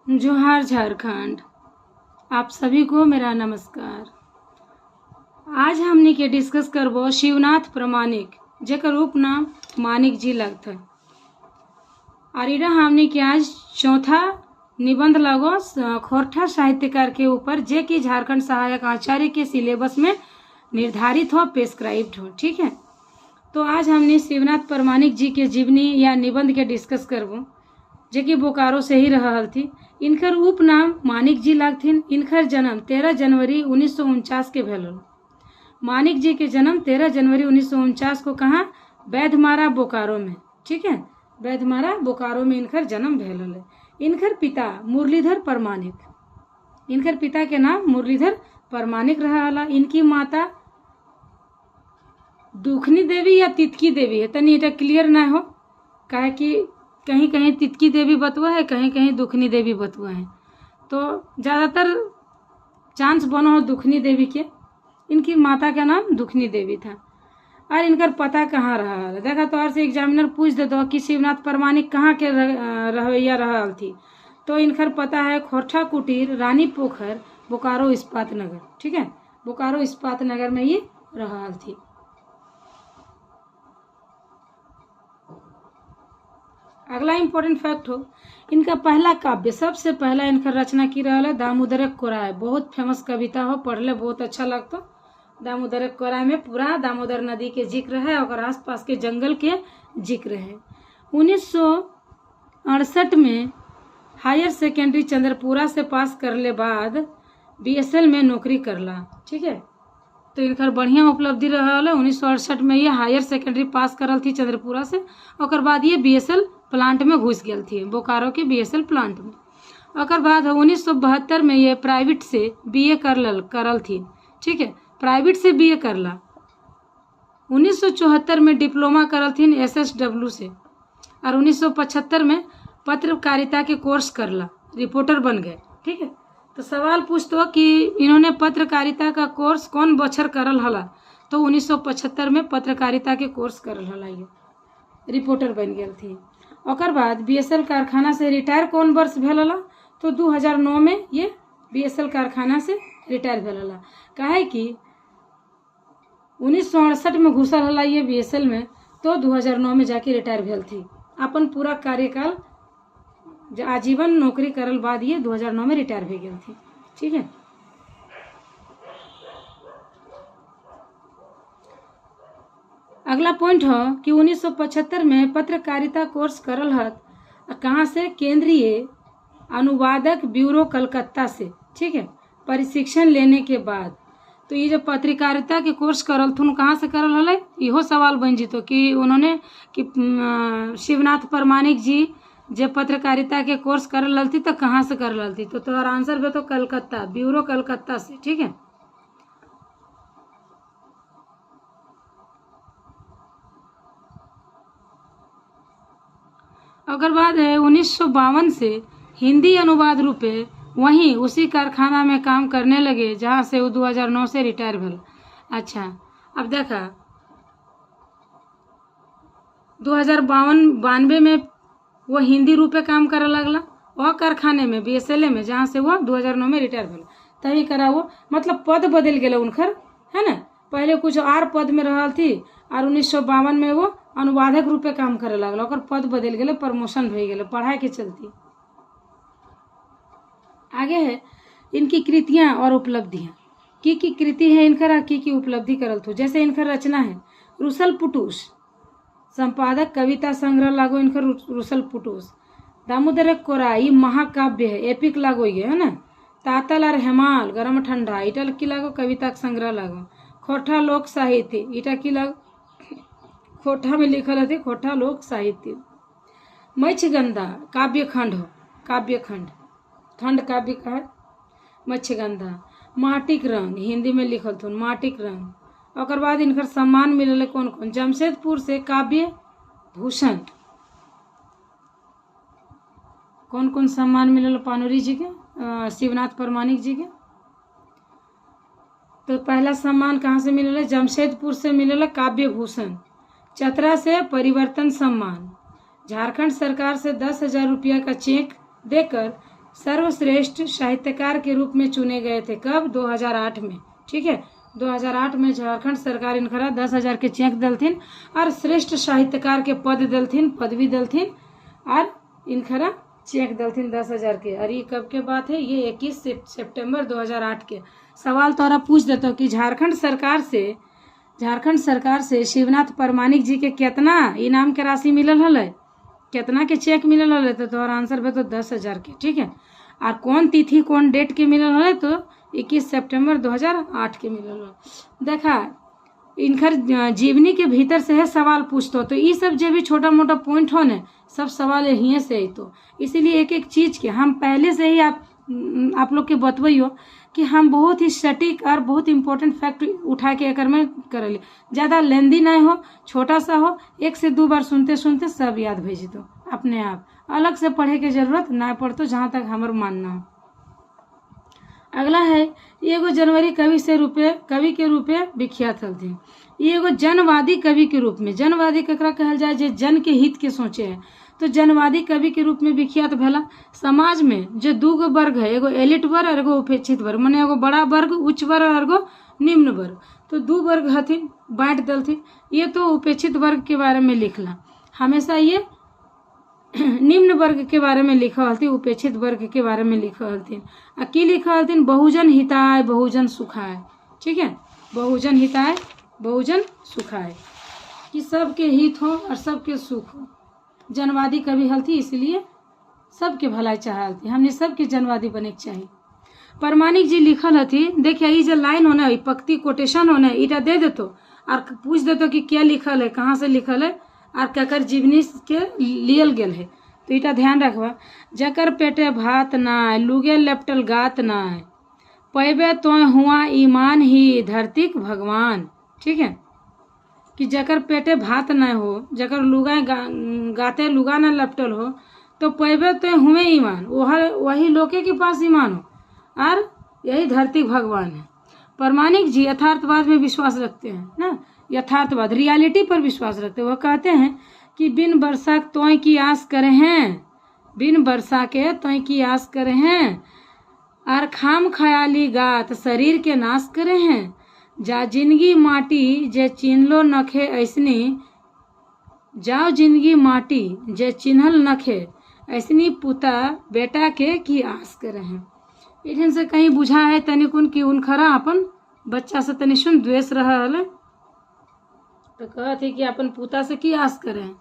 जोहार झारखंड। आप सभी को मेरा नमस्कार। आज हमनी के डिस्कस करबो शिवनाथ प्रामाणिक, जेकर उपनाम मानिक जी लगता है। और इरा हमनी के आज चौथा निबंध लगो खोरठा साहित्यकार के ऊपर, जे कि झारखंड सहायक आचार्य के सिलेबस में निर्धारित हो, प्रेस्क्राइब्ड हो। ठीक है, तो आज हमने शिवनाथ प्रामाणिक जी के जीवनी या निबंध के डिस्कस करबो, जे कि बोकारो से ही रहल थी। इनकर उपनाम मानिक जी लागथिन। इनकर जन्म 13 जनवरी 1949 के भेल। मानिक जी के जन्म 13 जनवरी 1949 को कहाँ? बैधमारा बोकारो में। ठीक है, बैधमारा बोकारो में इनकर जन्म भेल है। इनकर पिता मुरलीधर प्रामाणिक, इनकर पिता के नाम मुरलीधर प्रामाणिक रहा। इनकी माता दुखनी देवी या तितकी देवी है, तनी इटा क्लियर ना हो, काहे कि कहीं कहीं तितकी देवी बतुआ है, कहीं कहीं दुखनी देवी बतुआ है, तो ज़्यादातर चांस बनो हो दुखनी देवी के। इनकी माता का नाम दुखनी देवी था। और इनकर पता कहाँ रहा है, देखा तो और से एग्जामिनर पूछ दे दो कि शिवनाथ प्रामाणिक कहाँ के रवैया रहा थी, तो इनकर पता है खोरठा कुटीर, रानी पोखर, बोकारो इस्पात नगर। ठीक है, बोकारो इस्पात नगर में ये रहा थी। अगला इम्पोर्टेंट फैक्ट हो, इनका पहला काव्य, सबसे पहला इनका रचना की रहा है दामोदरक कोराय। बहुत फेमस कविता हो, पढ़ले बहुत अच्छा लगता। दामोदरक कोराय में पूरा दामोदर नदी के जिक्र है और आसपास के जंगल के जिक्र है। 1968 में हायर सेकेंडरी चंद्रपुरा से पास करले बाद BSL में नौकरी करला। ठीक है, तो इनकर बढ़िया उपलब्धि रहा है। 1968 में ये हायर सेकेंडरी पास करल थी चंद्रपुरा से, और बाद ये BSL प्लांट में घुस गई थी, बोकारो के BSL प्लांट में। और बाद 1972 में ये प्राइवेट से BA करल थी। ठीक है, प्राइवेट से BA करला। 1974 में डिप्लोमा करल थी SSW से, और 1975 में पत्रकारिता के कोर्स करला, रिपोर्टर बन गए। ठीक है, तो सवाल पूछतो कि इन्होंने पत्रकारिता का कोर्स कौन बछर करल हला, तो 1975 में पत्रकारिता के कोर्स करल हला, ये रिपोर्टर बन गई थी। और बाद BSL कारखाना से रिटायर कौन वर्ष भेल हला, तो 2009 में ये BSL कारखाना से रिटायर भेल हला। काहे कि 1968 में घुसल हला ये BSL में, तो 2009 में जाके रिटायर भेल थी। अपन पूरा कार्यकाल आजीवन नौकरी करल बाद ये 2009 में रिटायर हो गई थी। ठीक है, अगला पॉइंट हो कि 1975 में पत्रकारिता कोर्स करल हत, कहाँ से? केंद्रीय अनुवादक ब्यूरो कलकत्ता से। ठीक है, प्रशिक्षण लेने के बाद। तो ये जो पत्रकारिता के कोर्स करल थुन, कहाँ से करल हल? इहो सवाल बन जीतो कि उन्होंने कि शिवनाथ प्रामाणिक जी जब पत्रकारिता के कोर्स करल हलती तो कहाँ से करल हलती, तो तोहर आंसर भी तो कलकत्ता, ब्यूरो कलकत्ता से। ठीक है, अगर बाद है 1952 से हिंदी अनुवाद रूपे वहीं उसी कारखाना में काम करने लगे, जहाँ से वो 2009 से रिटायर भेल। अच्छा, अब देखा 92 में वो हिंदी रूपे काम करे लगला, वह कारखाने में BSL में, जहाँ से वो 2009 में रिटायर भेल। तभी करा वो, मतलब पद बदल गए उनकर, है ना। पहले कुछ और पद में रहल थी, और 1952 में वो अनुवादक रूपे काम करे लगला, और पद बदल गए, प्रमोशन हो गए पढ़ाई के चलती। आगे है इनकी कृतियां और उपलब्धियां। की कृति है इनकर, की उपलब्धि करल थो। जैसे इनकर रचना है रुसल पुटूस, संपादक कविता संग्रह लागो इनकर रुसल पुटूस। दामोदरक कोराई महाकाव्य है, एपिक लागो ये, है ना। तातल और हेमाल, गरम ठंडा, इटल की लागो कविता संग्रह लागो। खोरठा लोक साहित्य, इटा की लागो खोरठा में लिखल है खोरठा लोक साहित्य। मत्स्यगंधा काव्य खंड हो, काव्य खंड, खंड काव्य का है मत्स्यगंधा। माटिक रंग, हिंदी में लिखल थो माटिक रंग। और बाद इनकर सम्मान मिलल कौन कौन? जमशेदपुर से काव्य भूषण। कौन कौन सम्मान मिलल पानुरी जी के, शिवनाथ प्रामाणिक जी के? तो पहला सम्मान कहाँ से मिलल है? जमशेदपुर से मिलल है काव्य भूषण। चतरा से परिवर्तन सम्मान। झारखंड सरकार से 10,000 रुपया का चेक देकर सर्वश्रेष्ठ साहित्यकार के रूप में चुने गए थे। कब? 2008 में। ठीक है, 2008 में झारखंड सरकार इनखरा 10,000 के चेक दलथिन और श्रेष्ठ साहित्यकार के पदवी दलथिन और इनखरा चेक दलथिन 10,000 के। और ये कब के बात है? ये 21 सितंबर 2008 के। सवाल तोरा पूछ देता हूँ कि झारखंड सरकार से शिवनाथ परमानिक जी के कितना इनाम के राशि मिलल हल, कितना के चेक मिलल हल? तो तोहरा आंसर बता 10,000 के। ठीक है, और कौन तिथि कौन डेट के मिलल हल? तो 21 सितंबर 2008 के मिलल हल। देखा, इनकर जीवनी के भीतर से है सवाल पूछतो, तो ये सब जो भी छोटा मोटा पॉइंट हो न, सब सवाल यहीं से ही। तो इसीलिए एक एक चीज के हम पहले से ही आप लोग के बतवइयो कि हम बहुत ही सटीक और बहुत इम्पोर्टेंट फैक्ट उठा के एकर में करली। ज़्यादा लेंदी नहीं हो, छोटा सा हो, 1 से 2 बार सुनते सुनते सब याद भेज दो अपने आप। अलग से पढ़े के जरूरत ना पड़तो, जहाँ तक हमार मानना हो। अगला है, एगो जनवरी कवि के रूप में विख्यात हलथिन। एगो जनवादी कवि के रूप में, जनवादी ककरा कहल जाए? जे जन के हित के सोचे है, तो जनवादी कवि के रूप में विख्यात भेला। समाज में जो 2 वर्ग है, एगो एलिट वर्ग और एगो उपेक्षित वर्ग, माने एगो बड़ा वर्ग उच्च वर्ग और एगो निम्न वर्ग। तो 2 वर्ग हथिन, बांट दलथिन। ये तो उपेक्षित वर्ग के बारे में लिखला, हमेशा ये निम्न वर्ग के बारे में लिखा हलथिन, उपेक्षित वर्ग के बारे में लिखा हलथिन। आ की लिखा हलथिन? बहुजन हिताय बहुजन सुखाय। ठीक है, बहुजन हिताय बहुजन सुखाय, कि सबके हित हो और सबके सुख हो। जनवादी कवि हलथी, इसलिए सबके भलाई चाहती, हमने सबके जनवादी बने के चाहिए। परमानिक जी लिखल हथी, देखिए ये जो लाइन होना है, पक्ति कोटेशन होना है, इटा दे देतो और पूछ देतो कि क्या लिखल है, कहाँ से लिखल है और ककर जीवनी के लियल गेल है। तो इटा ध्यान रखबा। जकर पेटे भात नाय, लुगे लेपटल गात नाय, पैबे तो हुआ ईमान ही धरतीक भगवान। ठीक है, कि जकर पेटे भात न हो, जकर गाते लुगा न लपटल हो, तो पैबे तो हुए ईमान, वही लोके के पास ईमान हो और यही धरती भगवान है। परमानिक जी यथार्थवाद में विश्वास रखते हैं ना, यथार्थवाद, रियलिटी पर विश्वास रखते हैं। वह कहते हैं कि बिन वर्षा तोय की आस करे हैं, बिन वर्षा के तोय की आस करे हैं, और खाम खयाली गात शरीर के नाश करे हैं। जा जिंदगी माटी जे चिन्हलो नखे ऐसनी, जाओ जिंदगी माटी जे चिन्हल नखे ऐसनी, पुता बेटा के की आस करे हैं। इधन से कहीं बुझा है तनिकुन कि उनखरा अपन बच्चा से तनि सुन द्वेष रहल, तो कहते कि अपन पुता से की आस करें,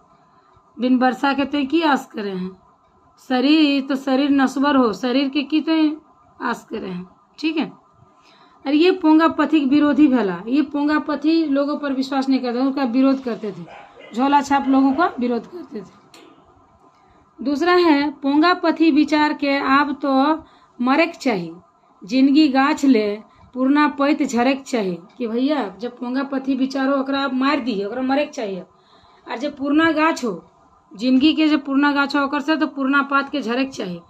बिन वर्षा के तो की आस करें हैं। शरीर तो शरीर नश्वर हो, शरीर के की तो आस करें हैं। ठीक है, और ये पोंगा पथिक विरोधी भला, ये पोंगा पथी लोगों पर विश्वास नहीं करते, उनका विरोध करते थे, झोला छाप लोगों का विरोध करते थे। दूसरा है, पोंगा पथी विचार के आब तो मरेक चाहिए, जिंदगी गाछ ले पूर्णा पैत झरेक चाहिए। कि भैया जब पोंगा पथी विचारो ओकरा मार दिए, ओकरा मरेक चाहिए। और जब पूर्णा गाछ हो, जिंदगी के जब पूर्णा गाछ हो ओकर से, तो पूर्णा पात के झरेक चाहिए।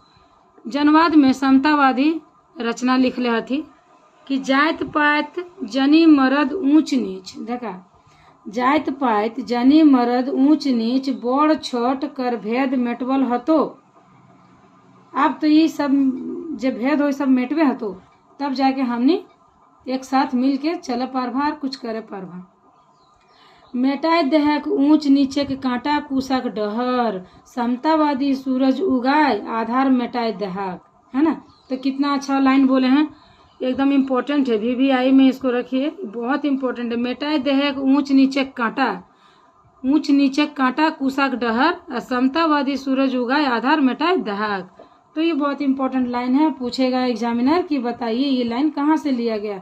जनवाद में समतावादी रचना लिखले हथी कि जात पात जनी मरद ऊंच नीच। देखा, जात पात जनी मरद ऊंच नीच, बड़ छोट कर भेद मेटवल हतो। अब तो ये सब जो भेद हो सब मेटवे हतो, तब जाके हमने एक साथ मिल के चले पारभा और कुछ करे पारभा। मेटाए देहक ऊंच नीचे के कांटा कुशक डहर, समतावादी सूरज उगाए आधार मेटाए देहक। है ना, तो कितना अच्छा लाइन बोले हैं, एकदम इम्पोर्टेंट है। VVI में इसको रखिए, बहुत इम्पोर्टेंट है। मेटाए देहक ऊंच नीचे कांटा, ऊंच नीचे कांटा कुशक डहर, समतावादी सूरज उगाए आधार मेटाए देहक। तो ये बहुत इम्पोर्टेंट लाइन है, पूछेगा एग्जामिनर कि बताइए ये लाइन कहाँ से लिया गया,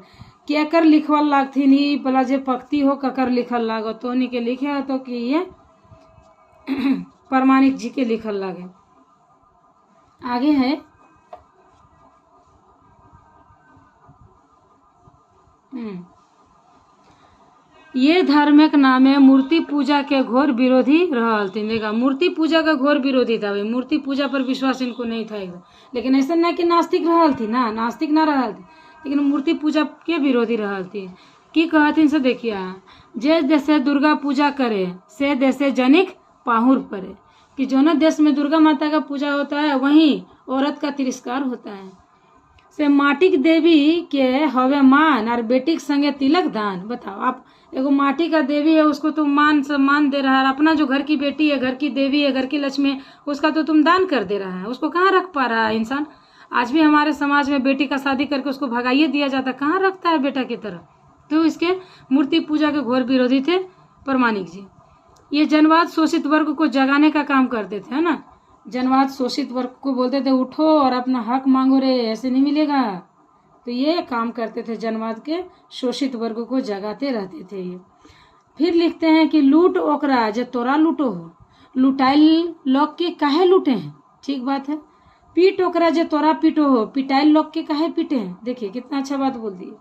केकर लिखल लागथिन, ही भला जे पक्ति हो ककर लिखल लागो, तो के लिखे हो तो कि ये परमानिक जी के लिखल लागे। आगे है ये धार्मिक नामे मूर्ति पूजा के घोर विरोधी रहलथिन। देखा, मूर्ति पूजा का घोर विरोधी था भाई, मूर्ति पूजा पर विश्वास इनको नहीं था एकदम। लेकिन ऐसा ना कि नास्तिक रहलथिन ना, नास्तिक ना रहलथिन, लेकिन मूर्ति पूजा के विरोधी रहलथिन। की कहथिन से देखिए, जे देशे दुर्गा पूजा करे से देशे जनिक पाहुर पड़े, कि जो न देश में दुर्गा माता का पूजा होता है वहीं औरत का तिरस्कार होता है। से माटिक देवी के हवे मान और बेटी के संगे तिलक दान। बताओ आप, एगो माटी का देवी है उसको तुम मान सम्मान दे रहा है, अपना जो घर की बेटी है, घर की देवी है, घर की लक्ष्मी है, उसका तो तुम दान कर दे रहा है। उसको कहाँ रख पा रहा है इंसान? आज भी हमारे समाज में बेटी का शादी करके उसको भगाइए दिया जाता, कहाँ रखता है बेटा की तरह। तो इसके मूर्ति पूजा के घोर विरोधी थे प्रामाणिक जी। ये जनवाद शोषित वर्ग को जगाने का काम करते थे, है ना। जनवाद शोषित वर्ग को बोलते थे उठो और अपना हक मांगो रे, ऐसे नहीं मिलेगा। तो ये काम करते थे, जनवाद के शोषित वर्ग को जगाते रहते थे ये। फिर लिखते हैं कि लूट ओकरा जे तोरा लूटो हो, लुटाइल लोग के काहे लूटे हैं। ठीक बात है। पीट ओकरा जे तोरा पीटो हो, पिटाइल लोग के काहे पीटे हैं। देखिए कितना अच्छा बात बोल दी।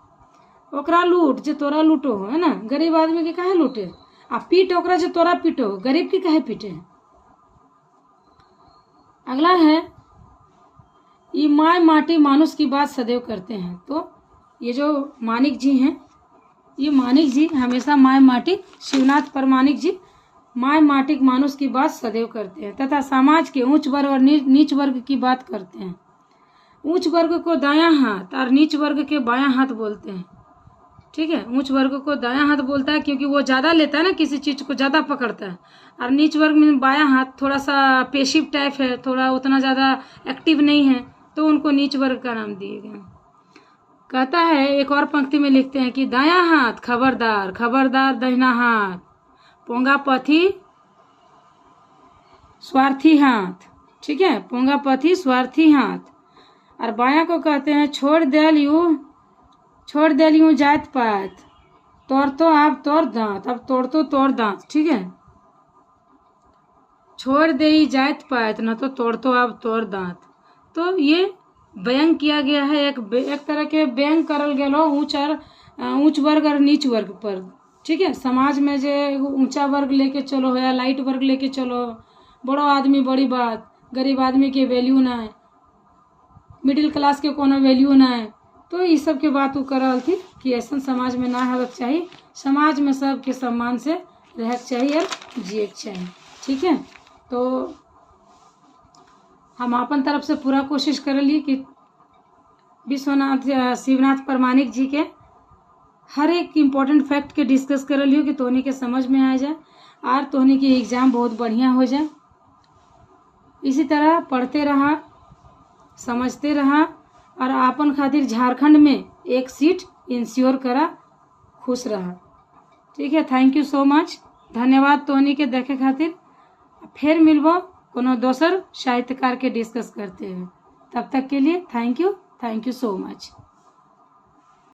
ओकरा लूट जे तोरा लूटो हो, है ना, गरीब आदमी के काहे लूटे। आ पीट ओकरा जे तोरा पीटो हो, गरीब के काहे पीटे हैं। अगला है ये माय माटी मानुष की बात सदैव करते हैं। तो ये जो मानिक जी हैं, ये मानिक जी हमेशा माय माटी, शिवनाथ प्रामाणिक जी माय माटिक मानुष की बात सदैव करते हैं तथा समाज के उच्च वर्ग और नीच वर्ग की बात करते हैं। उच्च वर्ग को दायां हाथ और नीच वर्ग के बायां हाथ बोलते हैं। ठीक है, उच्च वर्ग को दायां हाथ बोलता है क्योंकि वो ज़्यादा लेता है ना, किसी चीज़ को ज़्यादा पकड़ता है। और नीच वर्ग में बायां हाथ थोड़ा सा पेशिव टाइप है, थोड़ा उतना ज़्यादा एक्टिव नहीं है, तो उनको नीच वर्ग का नाम दिए गए। कहता है, एक और पंक्ति में लिखते हैं कि दायां हाथ खबरदार, खबरदार दाहिना हाथ, पोंगा पथी स्वार्थी हाथ। ठीक है, पोंगा पथी स्वार्थी हाथ। और बायां को कहते हैं छोड़ दे यूं जात पात, तोड़ तो आप तोड़ दांत, अब तोड़ तो तोड़ दांत। ठीक है, छोड़ दे ही जात पात, न तो तोड़ तो आप तोड़ दांत। तो ये व्यंग किया गया है, एक तरह के व्यंग करल गेलो ऊंच वर्ग और नीच वर्ग पर। ठीक है, समाज में जे ऊंचा वर्ग लेके चलो है या लाइट वर्ग लेके चलो, बड़ो आदमी बड़ी बात, गरीब आदमी के वैल्यू ना है, मिडिल क्लास के कोनो वैल्यू ना है। तो ये सब के बात वो करल थी कि ऐसा समाज में ना होना चाहिए, समाज में सबके सम्मान से रह चाहिए और जिए चाहिए। ठीक है, तो हम अपन तरफ से पूरा कोशिश कर लिए कि विश्वनाथ शिवनाथ प्रामाणिक जी के हर एक इम्पोर्टेंट फैक्ट के डिस्कस कर लियो कि तोहनी के समझ में आ जाए और तोहनी की एग्ज़ाम बहुत बढ़िया हो जाए। इसी तरह पढ़ते रहा, समझते रहा और आपन खातिर झारखंड में एक सीट इंश्योर करा। खुश रहा। ठीक है, थैंक यू सो मच, धन्यवाद तोहनी के देखे खातिर। फिर मिलबो कोनो दोसर साहित्यकार के डिस्कस करते हैं। तब तक के लिए थैंक यू सो मच।